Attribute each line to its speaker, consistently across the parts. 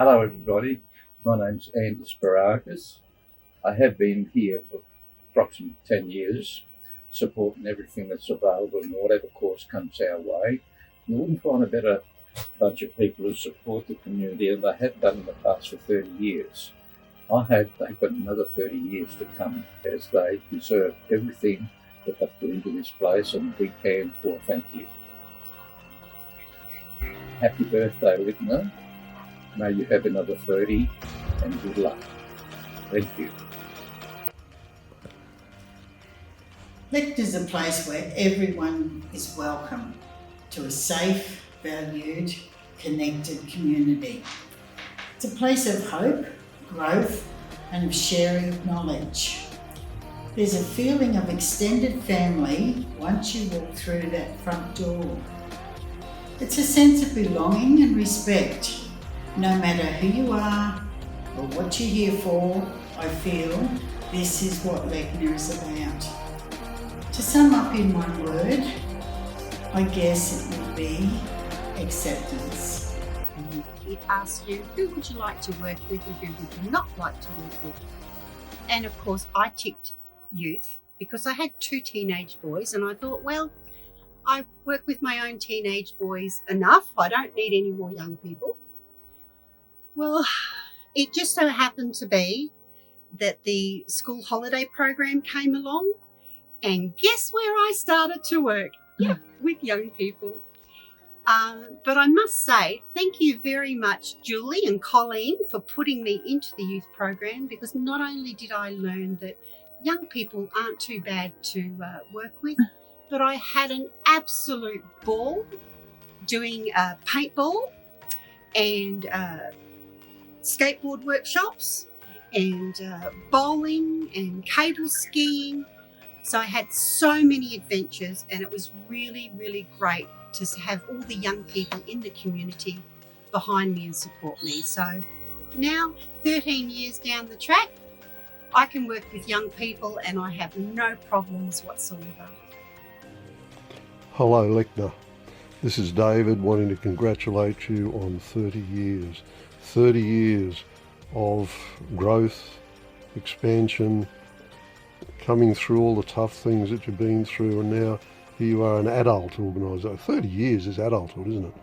Speaker 1: Hello everybody, my name's Andy Sparakis. I have been here for approximately 10 years, supporting everything that's available and whatever course comes our way. You wouldn't find a better bunch of people who support the community, and they have done in the past for 30 years. They've got another 30 years to come, as they deserve everything that they've put into this place, and a big hand for thank you. Happy birthday, LECNA. May you have another 30 and good luck. Thank you.
Speaker 2: LECNA is a place where everyone is welcome to a safe, valued, connected community. It's a place of hope, growth, and of sharing knowledge. There's a feeling of extended family once you walk through that front door. It's a sense of belonging and respect. No matter who you are or what you're here for, I feel this is what LECNA is about. To sum up in one word, I guess it would be acceptance.
Speaker 3: And it asks you, who would you like to work with and who would you not like to work with? And of course I ticked youth because I had 2 teenage boys, and I thought, well, I work with my own teenage boys enough. I don't need any more young people. Well, it just so happened to be that the school holiday program came along, and guess where I started to work? Yeah, with young people. But I must say, thank you very much, Julie and Colleen, for putting me into the youth program, because not only did I learn that young people aren't too bad to work with, but I had an absolute ball doing paintball and skateboard workshops and bowling and cable skiing. So I had so many adventures, and it was really, really great to have all the young people in the community behind me and support me. So now, 13 years down the track, I can work with young people and I have no problems whatsoever.
Speaker 4: Hello LECNA, this is David wanting to congratulate you on 30 years. 30 years of growth, expansion, coming through all the tough things that you've been through, and now here you are, an adult organisation. 30 years is adulthood, isn't it?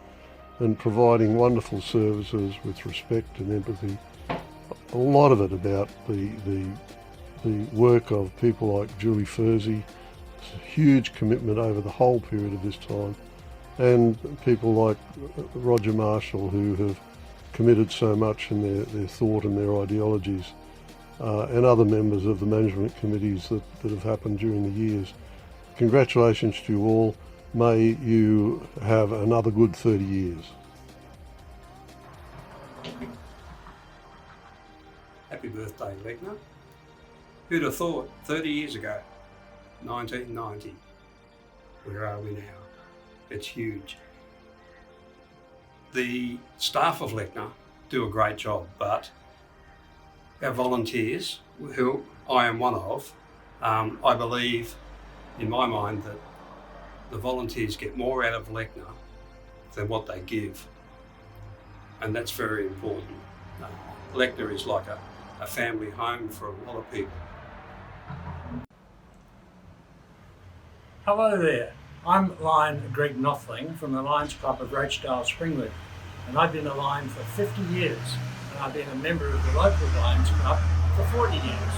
Speaker 4: And providing wonderful services with respect and empathy. A lot of it about the work of people like Julie Fursey, huge commitment over the whole period of this time, and people like Roger Marshall, who have committed so much in their thought and their ideologies, and other members of the management committees that have happened during the years. Congratulations to you all. May you have another good 30 years.
Speaker 5: Happy birthday, LECNA. Who'd have thought 30 years ago, 1990, where are we now? It's huge. The staff of LECNA do a great job, but our volunteers, who I am one of, I believe in my mind that the volunteers get more out of LECNA than what they give, and that's very important. LECNA is like a family home for a lot of people.
Speaker 6: Hello there, I'm Lion Greg Nothling from the Lions Club of Rochedale Springwood, and I've been a Lion for 50 years, and I've been a member of the local Lions Club for 40 years.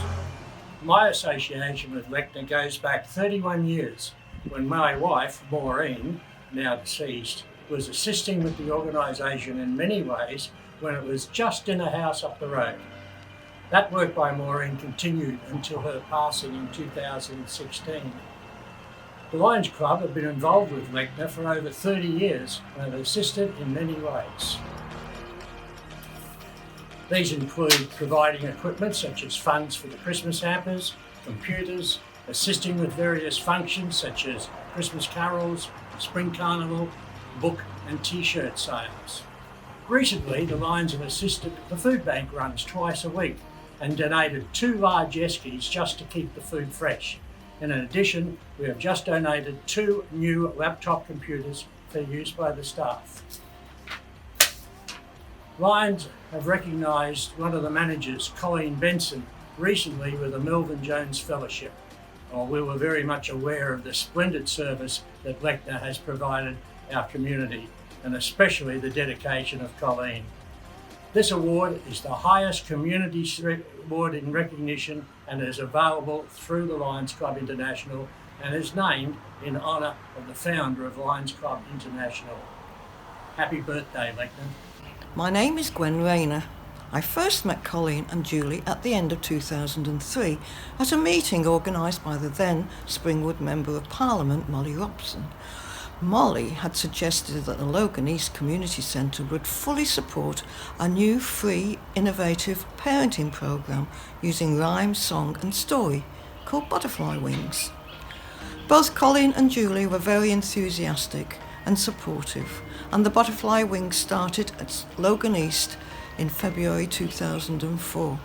Speaker 6: My association with LECNA goes back 31 years, when my wife, Maureen, now deceased, was assisting with the organisation in many ways when it was just in a house up the road. That work by Maureen continued until her passing in 2016. The Lions Club have been involved with LECNA for over 30 years and have assisted in many ways. These include providing equipment such as funds for the Christmas hampers, computers, assisting with various functions such as Christmas carols, Spring Carnival, book and t-shirt sales. Recently, the Lions have assisted the food bank runs twice a week and donated 2 large eskies just to keep the food fresh. And in addition, we have just donated 2 new laptop computers for use by the staff. Lions have recognised one of the managers, Colleen Benson, recently with the Melvin Jones Fellowship. We were very much aware of the splendid service that LECNA has provided our community, and especially the dedication of Colleen. This award is the highest community award in recognition and is available through the Lions Club International and is named in honour of the founder of Lions Club International. Happy birthday, LECNA.
Speaker 7: My name is Gwen Rayner. I first met Colleen and Julie at the end of 2003 at a meeting organised by the then Springwood Member of Parliament, Molly Robson. Molly had suggested that the Logan East Community Centre would fully support a new free, innovative parenting programme using rhyme, song and story called Butterfly Wings. Both Colleen and Julie were very enthusiastic and supportive, and the Butterfly Wings started at Logan East in February 2004.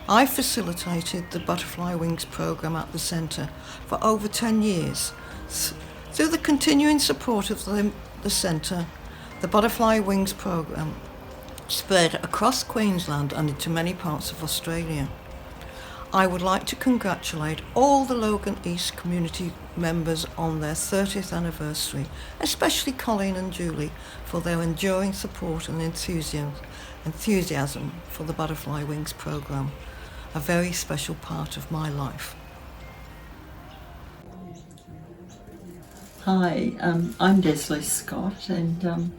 Speaker 7: I facilitated the Butterfly Wings programme at the centre for over 10 years. Through the continuing support of the centre, the Butterfly Wings programme spread across Queensland and into many parts of Australia. I would like to congratulate all the Logan East community members on their 30th anniversary, especially Colleen and Julie, for their enduring support and enthusiasm for the Butterfly Wings programme, a very special part of my life.
Speaker 8: Hi, I'm Desley Scott, and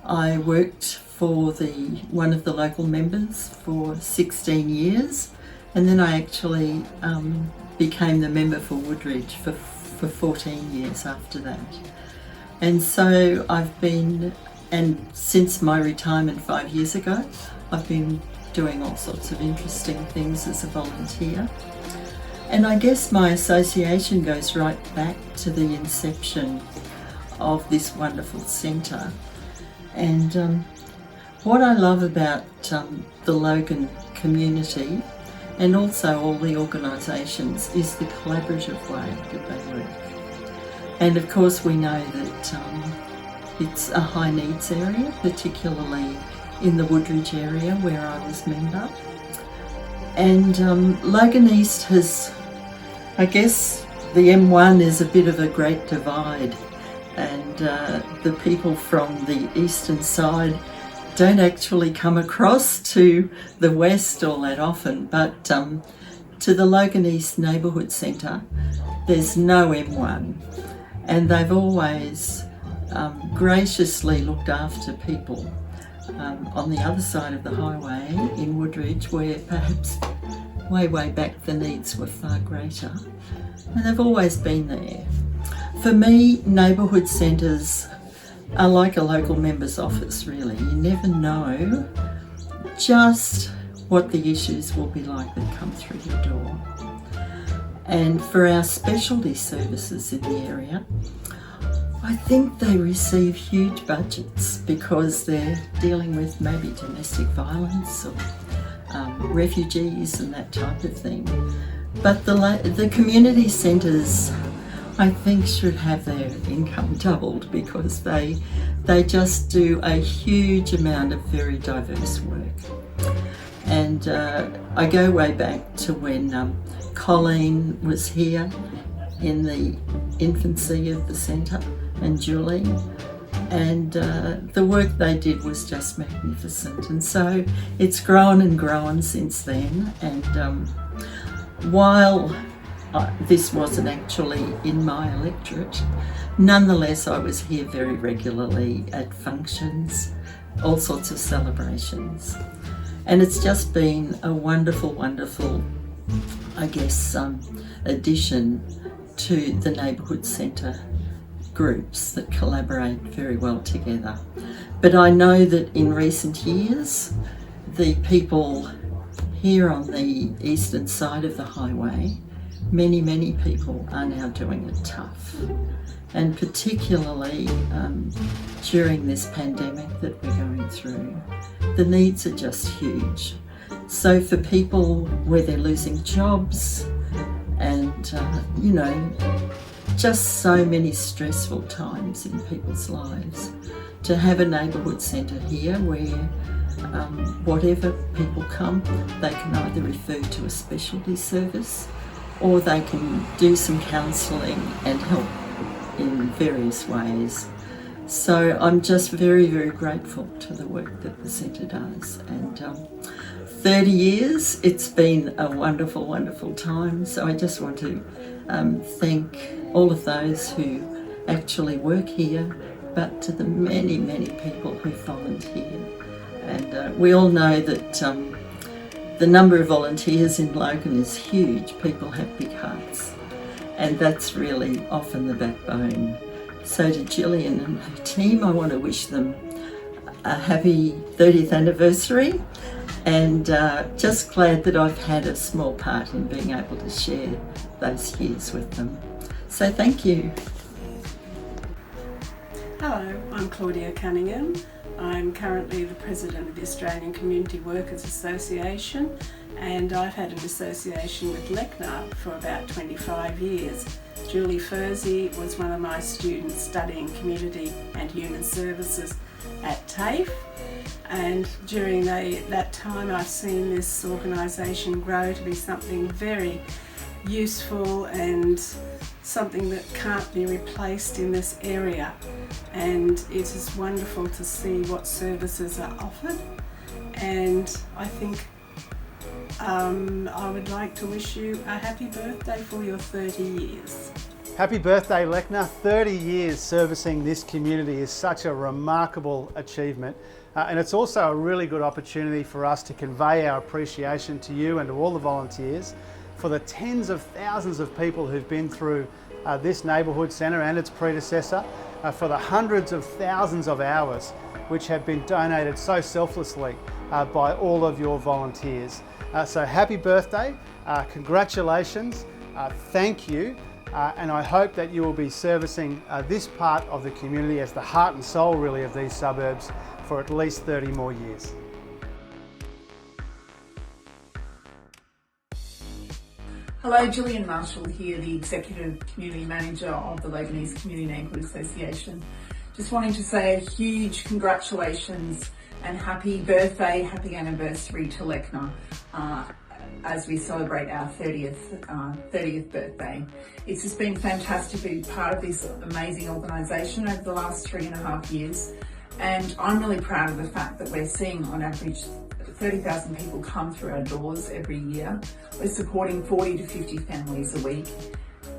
Speaker 8: I worked for one of the local members for 16 years, and then I actually became the member for Woodridge for 14 years after that. And so and since my retirement 5 years ago, I've been doing all sorts of interesting things as a volunteer. And I guess my association goes right back to the inception of this wonderful centre. And what I love about the Logan community and also all the organisations is the collaborative way that they work. And of course we know that it's a high needs area, particularly in the Woodridge area where I was member. And Logan East has, I guess the M1 is a bit of a great divide, and the people from the eastern side don't actually come across to the west all that often, but to the Logan East Neighbourhood Centre there's no M1, and they've always graciously looked after people on the other side of the highway in Woodridge, where perhaps way back the needs were far greater, and they've always been there. For me, neighbourhood centres are like a local member's office, really. You never know just what the issues will be like that come through your door. And for our specialty services in the area, I think they receive huge budgets because they're dealing with maybe domestic violence or refugees and that type of thing. But the community centres, I think, should have their income doubled because they just do a huge amount of very diverse work. And I go way back to when Colleen was here in the infancy of the centre, and Julie, and the work they did was just magnificent. And so it's grown and grown since then. And while this wasn't actually in my electorate, nonetheless I was here very regularly at functions, all sorts of celebrations. And it's just been a wonderful, I guess, addition to the neighbourhood centre groups that collaborate very well together. But I know that in recent years, the people here on the eastern side of the highway, many people are now doing it tough. And particularly during this pandemic that we're going through, the needs are just huge. So for people where they're losing jobs and, just so many stressful times in people's lives, to have a neighbourhood centre here where whatever people come, they can either refer to a specialty service or they can do some counselling and help in various ways. So I'm just very, very grateful to the work that the centre does. And 30 years, it's been a wonderful, wonderful time. So I just want to thank all of those who actually work here, but to the many, many people who volunteer. And we all know that the number of volunteers in Logan is huge. People have big hearts, and that's really often the backbone. So to Gillian and her team, I want to wish them a happy 30th anniversary, and just glad that I've had a small part in being able to share those years with them. So thank you.
Speaker 9: Hello, I'm Claudia Cunningham. I'm currently the President of the Australian Community Workers Association, and I've had an association with LECNA for about 25 years. Julie Fursey was one of my students studying community and human services at TAFE, and during that time I've seen this organisation grow to be something very useful and something that can't be replaced in this area, and it is wonderful to see what services are offered. And I think I would like to wish you a happy birthday for your 30 years.
Speaker 10: Happy birthday, LECNA. 30 years servicing this community is such a remarkable achievement, and it's also a really good opportunity for us to convey our appreciation to you and to all the volunteers for the tens of thousands of people who've been through this neighbourhood centre and its predecessor, for the hundreds of thousands of hours which have been donated so selflessly by all of your volunteers. So happy birthday, congratulations, thank you, and I hope that you will be servicing this part of the community as the heart and soul really of these suburbs for at least 30 more years.
Speaker 11: Hello, Gillian Marshall here, the Executive Community Manager of the Logan East Community Neighbourhood Association. Just wanting to say a huge congratulations and happy birthday, happy anniversary to LECNA as we celebrate our 30th birthday. It's just been fantastic to be part of this amazing organisation over the last 3.5 years, and I'm really proud of the fact that we're seeing on average 30,000 people come through our doors every year. We're supporting 40 to 50 families a week.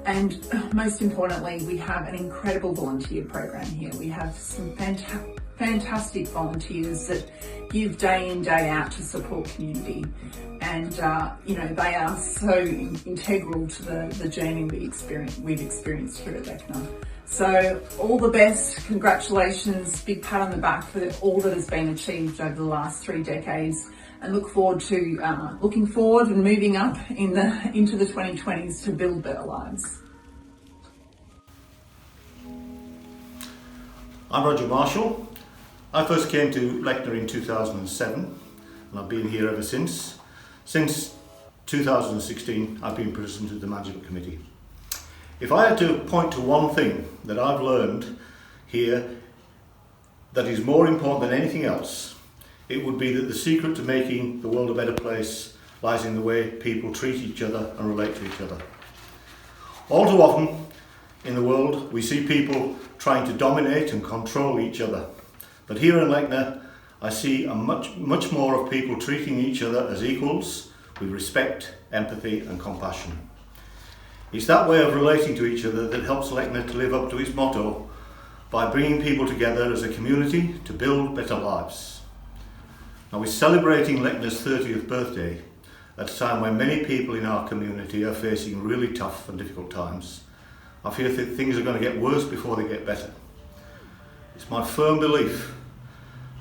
Speaker 11: And most importantly, we have an incredible volunteer program here. We have some fantastic volunteers that give day in, day out to support community. And they are so integral to the journey we've experienced here at LECNA. So all the best, congratulations, big pat on the back for all that has been achieved over the last 3 decades, and looking forward and moving up into the 2020s to build better lives.
Speaker 12: I'm Roger Marshall. I first came to LECNA in 2007, and I've been here ever since. Since 2016, I've been President of the Management Committee. If I had to point to one thing that I've learned here that is more important than anything else, it would be that the secret to making the world a better place lies in the way people treat each other and relate to each other. All too often in the world we see people trying to dominate and control each other. But here in LECNA I see a much more of people treating each other as equals with respect, empathy and compassion. It's that way of relating to each other that helps LECNA to live up to its motto by bringing people together as a community to build better lives. Now, we're celebrating LECNA's 30th birthday at a time when many people in our community are facing really tough and difficult times. I fear that things are going to get worse before they get better. It's my firm belief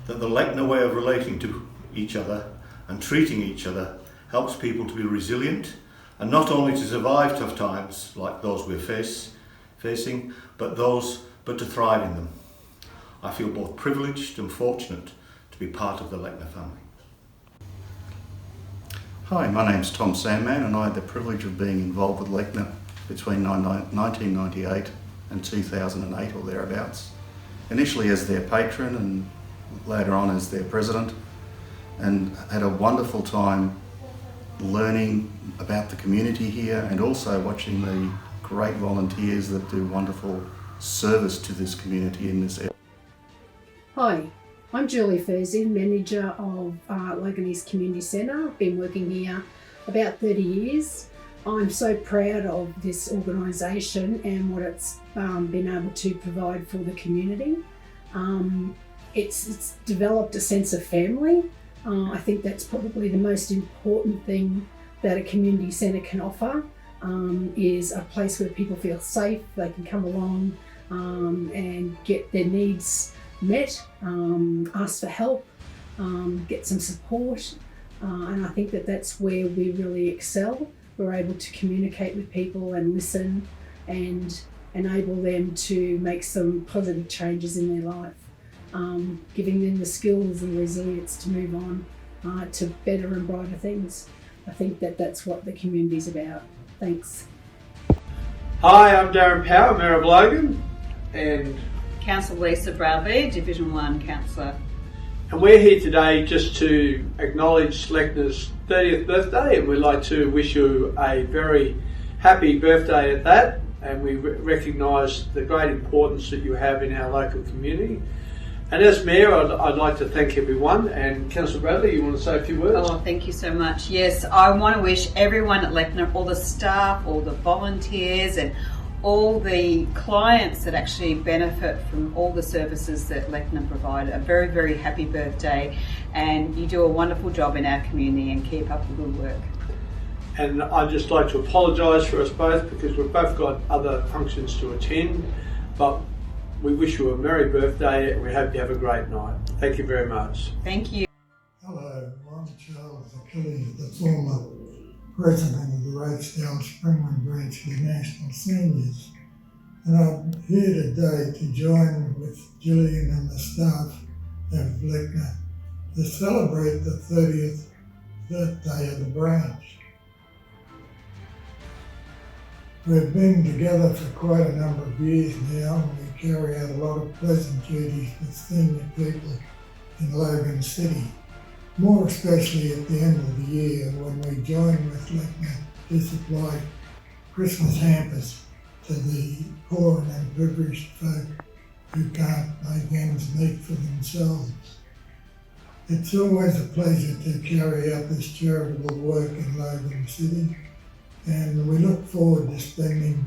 Speaker 12: that the LECNA way of relating to each other and treating each other helps people to be resilient, and not only to survive tough times like those we're facing, but to thrive in them. I feel both privileged and fortunate to be part of the LECNA family.
Speaker 13: Hi, my name's Tom Sandman, and I had the privilege of being involved with LECNA between 1998 and 2008 or thereabouts. initially as their patron and later on as their president, and had a wonderful time learning about the community here and also watching the great volunteers that do wonderful service to this community in this area.
Speaker 14: Hi, I'm Julie Furzy, manager of Logan East Community Centre. I've been working here about 30 years. I'm so proud of this organisation and what it's been able to provide for the community. It's developed a sense of family. I think that's probably the most important thing that a community centre can offer, is a place where people feel safe, they can come along and get their needs met, ask for help, get some support, and I think that that's where we really excel. We're able to communicate with people and listen and enable them to make some positive changes in their life, giving them the skills and resilience to move on to better and brighter things. I think that that's what the community's about. Thanks.
Speaker 15: Hi, I'm Darren Power, Mayor of Logan, and
Speaker 16: Councillor Lisa Bradley, Division 1 Councillor.
Speaker 15: And we're here today just to acknowledge LECNA's 30th birthday, and we'd like to wish you a very happy birthday at that, and we recognise the great importance that you have in our local community. And as Mayor, I'd like to thank everyone, and Councillor Bradley, you want to say a few words?
Speaker 16: Oh, thank you so much. Yes, I want to wish everyone at LECNA, all the staff, all the volunteers and all the clients that actually benefit from all the services that LECNA provide a very, very happy birthday, and you do a wonderful job in our community and keep up the good work.
Speaker 15: And I'd just like to apologise for us both because we've both got other functions to attend, but we wish you a merry birthday and we hope you have a great night. Thank you very much.
Speaker 16: Thank you.
Speaker 17: Hello, I'm Charles Achilles, the former President of the Rochedale Springwood Branch for the National Seniors, and I'm here today to join with Gillian and the staff of LECNA to celebrate the 30th birthday of the branch. We've been together for quite a number of years now, and we carry out a lot of pleasant duties with senior people in Logan City. More especially at the end of the year when we join with LECNA to supply Christmas hampers to the poor and impoverished folk who can't make ends meet for themselves. It's always a pleasure to carry out this charitable work in Logan City, and we look forward to spending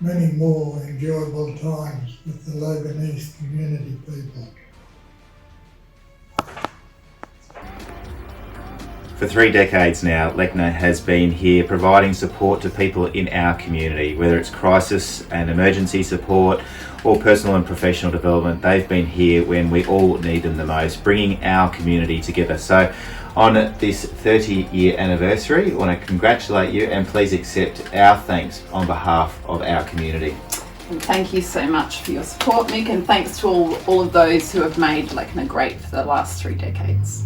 Speaker 17: many more enjoyable times with the Logan East community people.
Speaker 18: For 3 decades now, LECNA has been here providing support to people in our community, whether it's crisis and emergency support or personal and professional development. They've been here when we all need them the most, bringing our community together. So on this 30-year anniversary, I want to congratulate you and please accept our thanks on behalf of our community.
Speaker 19: And thank you so much for your support, Mick, and thanks to all of those who have made LECNA great for the last 3 decades.